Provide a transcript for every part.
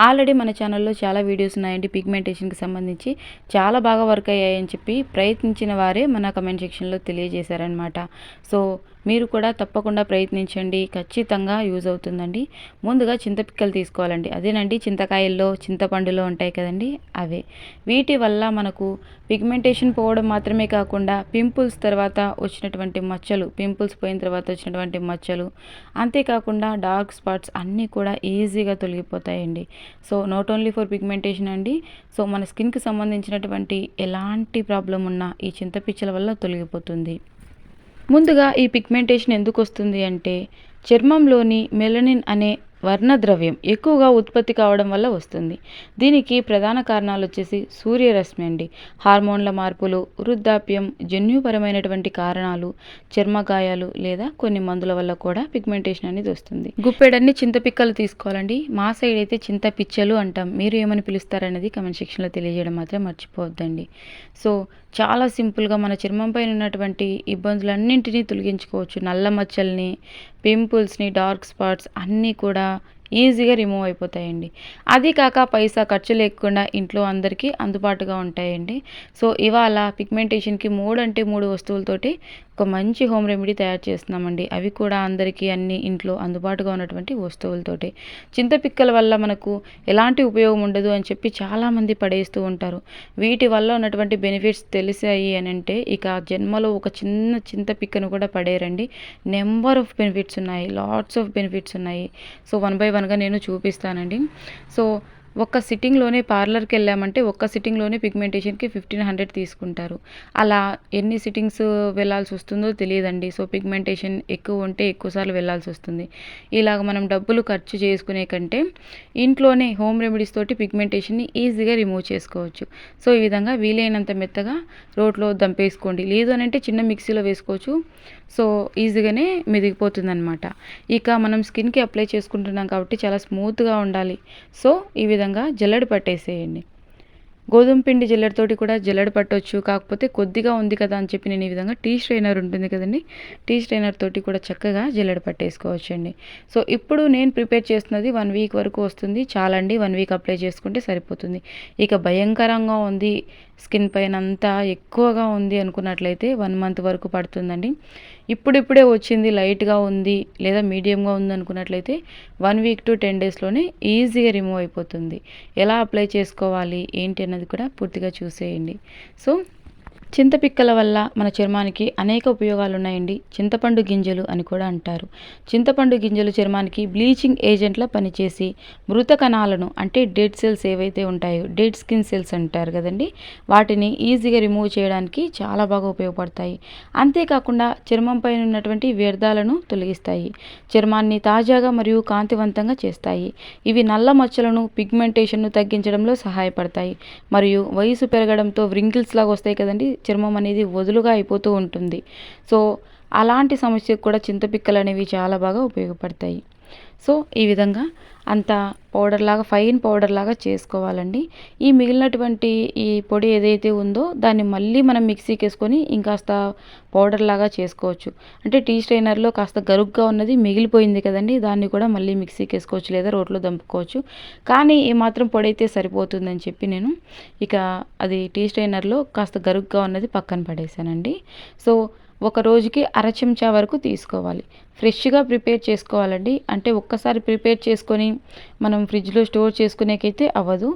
Already మన ఛానల్లో చాలా వీడియోస్ ఉన్నాయండి పిగ్మెంటేషన్కి సంబంధించి. చాలా బాగా వర్క్ అయ్యాయని చెప్పి ప్రయత్నించిన వారే మన కమెంట్ సెక్షన్లో తెలియజేశారనమాట. సో మీరు కూడా తప్పకుండా ప్రయత్నించండి, ఖచ్చితంగా యూజ్ అవుతుందండి. ముందుగా చింతపిక్కలు తీసుకోవాలండి. అదేనండి చింతకాయల్లో చింతపండులో ఉంటాయి కదండి, అవే. వీటి వల్ల మనకు పిగ్మెంటేషన్ పోవడం మాత్రమే కాకుండా పింపుల్స్ తర్వాత వచ్చినటువంటి మచ్చలు, పింపుల్స్ పోయిన తర్వాత వచ్చినటువంటి మచ్చలు, అంతేకాకుండా డార్క్ స్పాట్స్ అన్నీ కూడా ఈజీగా తొలగిపోతాయండి. So not only for pigmentation అండి, సో మన స్కిన్కి సంబంధించినటువంటి ఎలాంటి ప్రాబ్లం ఉన్నా ఈ చింతపిచ్చల వల్ల తొలగిపోతుంది. ముందుగా ఈ పిగ్మెంటేషన్ ఎందుకు వస్తుంది అంటే చర్మంలోని మెలనిన్ అనే వర్ణద్రవ్యం ఎక్కువగా ఉత్పత్తి కావడం వల్ల వస్తుంది. దీనికి ప్రధాన కారణాలు వచ్చేసి సూర్యరశ్మి అండి, హార్మోన్ల మార్పులు, వృద్ధాప్యం, జన్యుపరమైనటువంటి కారణాలు, చర్మగాయాలు లేదా కొన్ని మందుల వల్ల కూడా పిగ్మెంటేషన్ అనేది వస్తుంది. గుప్పెడన్ని చింతపిక్కలు తీసుకోవాలండి. మా సైడ్ అయితే చింతపిచ్చలు అంటాం, మీరు ఏమని పిలుస్తారనేది కమెంట్ సెక్షన్లో తెలియజేయడం మాత్రం మర్చిపోవద్దండి. సో చాలా సింపుల్గా మన చర్మం పైన ఉన్నటువంటి ఇబ్బందులన్నింటినీ తొలగించుకోవచ్చు. నల్ల మచ్చల్ని, పింపుల్స్ని, డార్క్ స్పాట్స్ అన్నీ కూడా ఈజీగా రిమూవ్ అయిపోతాయండి. అది కాక పైసా ఖర్చు లేకుండా ఇంట్లో అందరికీ అందుబాటుగా ఉంటాయండి. సో ఇవాళ పిగ్మెంటేషన్కి 3 అంటే 3 వస్తువులతోటి ఒక మంచి హోమ్ రెమెడీ తయారు చేస్తున్నామండి. అవి కూడా అందరికీ అన్ని ఇంట్లో అందుబాటుగా ఉన్నటువంటి వస్తువులతోటి. చింతపిక్కల వల్ల మనకు ఎలాంటి ఉపయోగం ఉండదు అని చెప్పి చాలామంది పడేస్తూ ఉంటారు. వీటి వల్ల ఉన్నటువంటి బెనిఫిట్స్ తెలిసాయి అని అంటే ఇక జన్మలో ఒక చిన్న చింతపిక్కను కూడా పడేరండి. నెంబర్ ఆఫ్ బెనిఫిట్స్ ఉన్నాయి, లాట్స్ ఆఫ్ బెనిఫిట్స్ ఉన్నాయి. సో 1 బై 1గా నేను చూపిస్తానండి. సో ఒక్క సిట్టింగ్లోనే పార్లర్కి వెళ్ళామంటే ఒక్క సిట్టింగ్లోనే పిగ్మెంటేషన్కి 1500 తీసుకుంటారు. అలా ఎన్ని సిట్టింగ్స్ వెళ్ళాల్సి వస్తుందో తెలియదండి. సో పిగ్మెంటేషన్ ఎక్కువ ఉంటే ఎక్కువసార్లు వెళ్ళాల్సి వస్తుంది. ఇలాగ మనం డబ్బులు ఖర్చు చేసుకునే కంటే ఇంట్లోనే హోమ్ రెమెడీస్ తోటి పిగ్మెంటేషన్ని ఈజీగా రిమూవ్ చేసుకోవచ్చు. సో ఈ విధంగా వీలైనంత మెత్తగా రోట్లో దంపేసుకోండి, లేదు అని అంటే చిన్న మిక్సీలో వేసుకోవచ్చు. సో ఈజీగానే మెదిగిపోతుంది అనమాట. ఇక మనం స్కిన్కి అప్లై చేసుకుంటున్నాం కాబట్టి చాలా స్మూత్గా ఉండాలి. సో ఈ విధంగా జల్లెడ పట్టేసేయండి. గోధుమ పిండి జల్లెడతోటి కూడా జల్లెడ పట్టవచ్చు, కాకపోతే కొద్దిగా ఉంది కదా అని చెప్పి నేను ఈ విధంగా టీ స్ట్రైనర్ ఉంటుంది కదండి, టీ స్ట్రైనర్ తోటి కూడా చక్కగా జల్లెడ పట్టేసుకోవచ్చండి. సో ఇప్పుడు నేను ప్రిపేర్ చేస్తున్నది 1 వీక్ వరకు వస్తుంది, చాలండి. 1 వీక్ అప్లై చేసుకుంటే సరిపోతుంది. ఇక భయంకరంగా ఉంది, స్కిన్ పైన అంతా ఎక్కువగా ఉంది అనుకున్నట్లయితే 1 మంత్ వరకు పడుతుందండి. ఇప్పుడిప్పుడే వచ్చింది, లైట్గా ఉంది లేదా మీడియంగా ఉంది అనుకున్నట్లయితే 1 వీక్ టు 10 డేస్లోనే ఈజీగా రిమూవ్ అయిపోతుంది. ఎలా అప్లై చేసుకోవాలి ఏంటి అన్నది కూడా పూర్తిగా చూసేయండి. సో చింతపిక్కల వల్ల మన చర్మానికి అనేక ఉపయోగాలు ఉన్నాయండి. చింతపండు గింజలు అని కూడా అంటారు. చింతపండు గింజలు చర్మానికి బ్లీచింగ్ ఏజెంట్లా పనిచేసి మృత కణాలను, అంటే డెడ్ సెల్స్ ఏవైతే ఉంటాయో, డెడ్ స్కిన్ సెల్స్ అంటారు కదండి, వాటిని ఈజీగా రిమూవ్ చేయడానికి చాలా బాగా ఉపయోగపడతాయి. అంతేకాకుండా చర్మం పైన ఉన్నటువంటి వ్యర్థాలను తొలగిస్తాయి, చర్మాన్ని తాజాగా మరియు కాంతివంతంగా చేస్తాయి. ఇవి నల్ల మచ్చలను, పిగ్మెంటేషన్ను తగ్గించడంలో సహాయపడతాయి. మరియు వయసు పెరగడంతో వ్రింకిల్స్ లాగా వస్తాయి కదండి, చర్మం అనేది వదులుగా అయిపోతూ ఉంటుంది. సో అలాంటి సమస్యకు కూడా చింతపిక్కలు అనేవి చాలా బాగా ఉపయోగపడతాయి. సో ఈ విధంగా అంత పౌడర్ లాగా, ఫైన్ పౌడర్ లాగా చేసుకోవాలండి. ఈ మిగిలినటువంటి ఈ పొడి ఏదైతే ఉందో దాన్ని మళ్ళీ మనం మిక్సీకి వేసుకొని ఇంకాస్త పౌడర్ లాగా చేసుకోవచ్చు. అంటే టీ స్ట్రైనర్లో కాస్త గరుగ్గా ఉన్నది మిగిలిపోయింది కదండి, దాన్ని కూడా మళ్ళీ మిక్సీకి వేసుకోవచ్చు లేదా రోట్లో దంపుకోవచ్చు. కానీ ఈ మాత్రం పొడి అయితే సరిపోతుందని చెప్పి నేను ఇక అది టీ స్ట్రైనర్లో కాస్త గరుగ్గా ఉన్నది పక్కన పడేసానండి. సో ఒక రోజుకి 1/2 చెంచా వరకు తీసుకోవాలి. ఫ్రెష్గా ప్రిపేర్ చేసుకోవాలండి. అంటే ఒక్కసారి ప్రిపేర్ చేసుకొని మనం ఫ్రిడ్జ్లో స్టోర్ చేసుకునేకైతే అవ్వదు,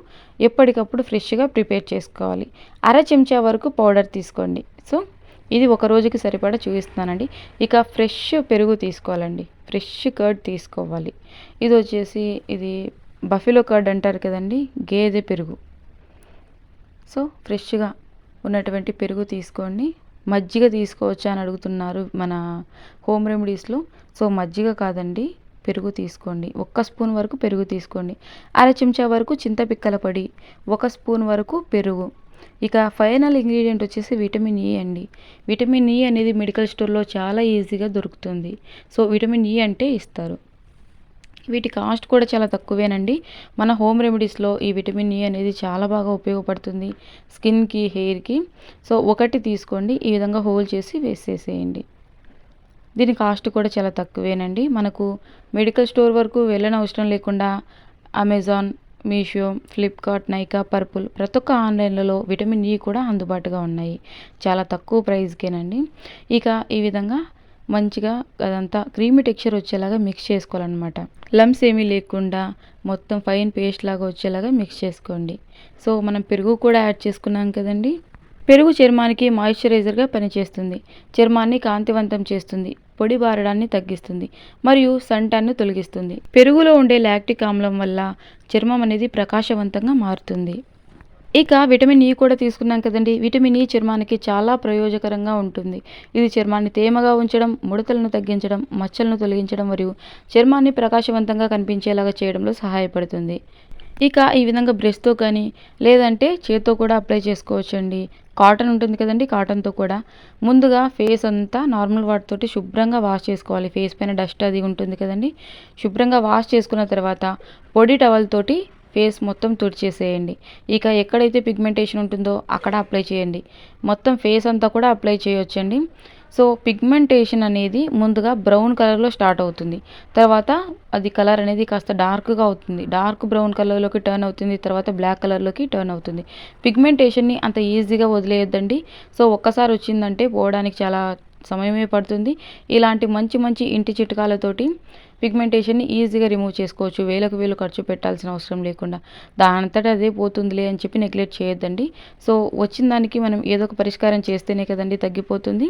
ఎప్పటికప్పుడు ఫ్రెష్గా ప్రిపేర్ చేసుకోవాలి. 1/2 చెంచా వరకు పౌడర్ తీసుకోండి. సో ఇది ఒక రోజుకి సరిపడా చూపిస్తున్నానండి. ఇక ఫ్రెష్ పెరుగు తీసుకోవాలండి, ఫ్రెష్ కర్డ్ తీసుకోవాలి. ఇది వచ్చేసి ఇది బఫెలో కర్డ్ అంటారు కదండి, గేదె పెరుగు. సో ఫ్రెష్గా ఉన్నటువంటి పెరుగు తీసుకోండి. మజ్జిగ తీసుకోవచ్చా అని అడుగుతున్నారు మన హోమ్ రెమెడీస్లో. సో మజ్జిగ కాదండి, పెరుగు తీసుకోండి. 1 స్పూన్ వరకు పెరుగు తీసుకోండి. 1/2 చెంచా వరకు చింతపిక్కల పొడి, 1 స్పూన్ వరకు పెరుగు. ఇక ఫైనల్ ఇంగ్రీడియంట్ వచ్చేసి విటమిన్ ఈ అండి. విటమిన్ ఈ అనేది మెడికల్ స్టోర్లో చాలా ఈజీగా దొరుకుతుంది. సో విటమిన్ ఈ అంటే ఇస్తారు. వీటి కాస్ట్ కూడా చాలా తక్కువేనండి. మన హోమ్ రెమెడీస్లో ఈ విటమిన్ ఈ అనేది చాలా బాగా ఉపయోగపడుతుంది స్కిన్కి, హెయిర్కి. సో ఒకటి తీసుకోండి, ఈ విధంగా హోల్ చేసి వేసేసేయండి. దీని కాస్ట్ కూడా చాలా తక్కువేనండి. మనకు మెడికల్ స్టోర్ వరకు వెళ్ళనవసరం లేకుండా Amazon, Meesho, Flipkart, Nykaa, purple ప్రతి ఒక్క ఆన్లైన్లలో విటమిన్ ఈ కూడా అందుబాటుగా ఉన్నాయి. చాలా తక్కువ ప్రైస్కేనండి. ఇక ఈ విధంగా మంచిగా అదంతా క్రీమీ టెక్స్చర్ వచ్చేలాగా మిక్స్ చేసుకోవాలన్నమాట. లమ్స్ ఏమీ లేకుండా మొత్తం ఫైన్ పేస్ట్ లాగా వచ్చేలాగా మిక్స్ చేసుకోండి. సో మనం పెరుగు కూడా యాడ్ చేసుకున్నాం కదండి. పెరుగు చర్మానికి మాయిశ్చరైజర్గా పనిచేస్తుంది. చర్మాన్ని కాంతివంతం చేస్తుంది. పొడి బారడాన్ని తగ్గిస్తుంది మరియు సన్టాన్ను తొలగిస్తుంది. పెరుగులో ఉండే లాక్టిక్ ఆమ్లం వల్ల చర్మం అనేది ప్రకాశవంతంగా మారుతుంది. ఇక విటమిన్ ఈ కూడా తీసుకున్నాం కదండి. విటమిన్ ఈ చర్మానికి చాలా ప్రయోజకరంగా ఉంటుంది. ఇది చర్మాన్ని తేమగా ఉంచడం, ముడతలను తగ్గించడం, మచ్చలను తొలగించడం మరియు చర్మాన్ని ప్రకాశవంతంగా కనిపించేలాగా చేయడంలో సహాయపడుతుంది. ఇక ఈ విధంగా బ్రష్తో కానీ లేదంటే చేత్తో కూడా అప్లై చేసుకోవచ్చండి. కాటన్ ఉంటుంది కదండి, కాటన్తో కూడా ముందుగా ఫేస్ అంతా నార్మల్ వాటితోటి శుభ్రంగా వాష్ చేసుకోవాలి. ఫేస్ పైన డస్ట్ అది ఉంటుంది కదండి, శుభ్రంగా వాష్ చేసుకున్న తర్వాత పొడి టవల్ తోటి ఫేస్ మొత్తం తుడిచేసేయండి. ఇక ఎక్కడైతే పిగ్మెంటేషన్ ఉంటుందో అక్కడ అప్లై చేయండి. మొత్తం ఫేస్ అంతా కూడా అప్లై చేయొచ్చండి. సో పిగ్మెంటేషన్ అనేది ముందుగా బ్రౌన్ కలర్లో స్టార్ట్ అవుతుంది. తర్వాత అది కలర్ అనేది కాస్త డార్క్గా అవుతుంది. డార్క్ బ్రౌన్ కలర్లోకి టర్న్ అవుతుంది. తర్వాత బ్లాక్ కలర్లోకి టర్న్ అవుతుంది. పిగ్మెంటేషన్ని అంత ఈజీగా వదిలేయొద్దండి. సో ఒక్కసారి వచ్చిందంటే పోవడానికి చాలా సమయమే పడుతుంది. ఇలాంటి మంచి మంచి ఇంటి చిట్కాలతోటి పిగ్మెంటేషన్ని ఈజీగా రిమూవ్ చేసుకోవచ్చు. వేలకు వేలు ఖర్చు పెట్టాల్సిన అవసరం లేకుండా. దానంతట అదే పోతుందిలే అని చెప్పి నెగ్లెక్ట్ చేయొద్దండి. సో వచ్చిన దానికి మనం ఏదో ఒక పరిష్కారం చేస్తేనే కదండి తగ్గిపోతుంది.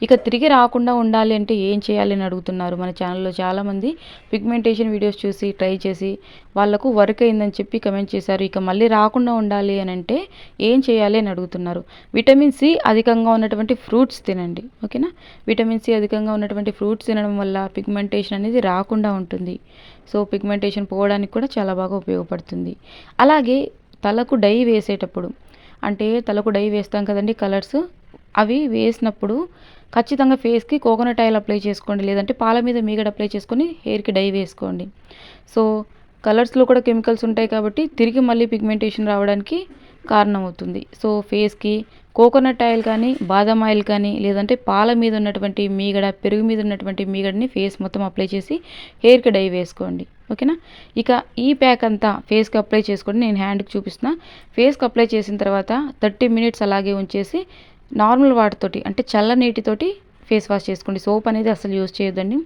ఇక తిరిగి రాకుండా ఉండాలి అంటే ఏం చేయాలి అని అడుగుతున్నారు. మన ఛానల్లో చాలామంది పిగ్మెంటేషన్ వీడియోస్ చూసి ట్రై చేసి వాళ్ళకు వర్క్ అయిందని చెప్పి కమెంట్ చేశారు. ఇక మళ్ళీ రాకుండా ఉండాలి అని అంటే ఏం చేయాలి అని అడుగుతున్నారు. విటమిన్ సి అధికంగా ఉన్నటువంటి ఫ్రూట్స్ తినండి. ఓకేనా. విటమిన్ సి అధికంగా ఉన్నటువంటి ఫ్రూట్స్ తినడం వల్ల పిగ్మెంటేషన్ అనేది రాకుండా ఉంటుంది. సో పిగ్మెంటేషన్ పోవడానికి కూడా చాలా బాగా ఉపయోగపడుతుంది. అలాగే తలకు డై వేసేటప్పుడు అంటే తలకు డై వేస్తాం కదండి కలర్స్, అవి వేసినప్పుడు ఖచ్చితంగా ఫేస్కి కోకోనట్ ఆయిల్ అప్లై చేసుకోండి. లేదంటే పాల మీద మీగడ అప్లై చేసుకొని హెయిర్కి డై వేసుకోండి. సో కలర్స్లో కూడా కెమికల్స్ ఉంటాయి కాబట్టి తిరిగి మళ్ళీ పిగ్మెంటేషన్ రావడానికి కారణమవుతుంది. సో ఫేస్కి కోకోనట్ ఆయిల్ కానీ బాదం ఆయిల్ కానీ లేదంటే పాల మీద ఉన్నటువంటి మీగడ, పెరుగు మీద ఉన్నటువంటి మీగడని ఫేస్ మొత్తం అప్లై చేసి హెయిర్కి డై వేసుకోండి. ఓకేనా. ఇక ఈ ప్యాక్ అంతా ఫేస్కి అప్లై చేసుకోండి. నేను హ్యాండ్కి చూపిస్తున్నా. ఫేస్కి అప్లై చేసిన తర్వాత 30 మినిట్స్ అలాగే ఉంచేసి నార్మల్ వాటర్తోటి అంటే చల్ల నీటితోటి ఫేస్ వాష్ చేసుకోండి. సోప్ అనేది అసలు యూజ్ చేయొద్దండి.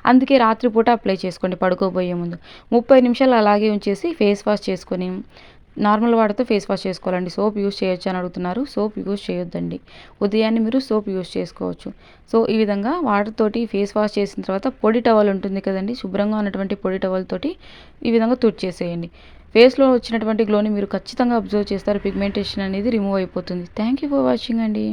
అందుకే రాత్రిపూట అప్లై చేసుకోండి పడుకోబోయే ముందు. 30 నిమిషాలు అలాగే ఉంచేసి ఫేస్ వాష్ చేసుకొని నార్మల్ వాటర్తో ఫేస్ వాష్ చేసుకోవాలండి. సోప్ యూజ్ చేయొచ్చు అని అడుగుతున్నారు. సోప్ యూజ్ చేయొద్దండి. ఉదయాన్నే మీరు సోప్ యూజ్ చేసుకోవచ్చు. సో ఈ విధంగా వాటర్ తోటి ఫేస్ వాష్ చేసిన తర్వాత పొడి టవల్ ఉంటుంది కదండి, శుభ్రంగా ఉన్నటువంటి పొడి టవల్ తోటి ఈ విధంగా తుడిచేసేయండి. ఫేస్లో వచ్చినటువంటి గ్లోని మీరు ఖచ్చితంగా అబ్జర్వ్ చేస్తారు. పిగ్మెంటేషన్ అనేది రిమూవ్ అయిపోతుంది. థ్యాంక్ యూ ఫర్ వాచింగ్ అండి.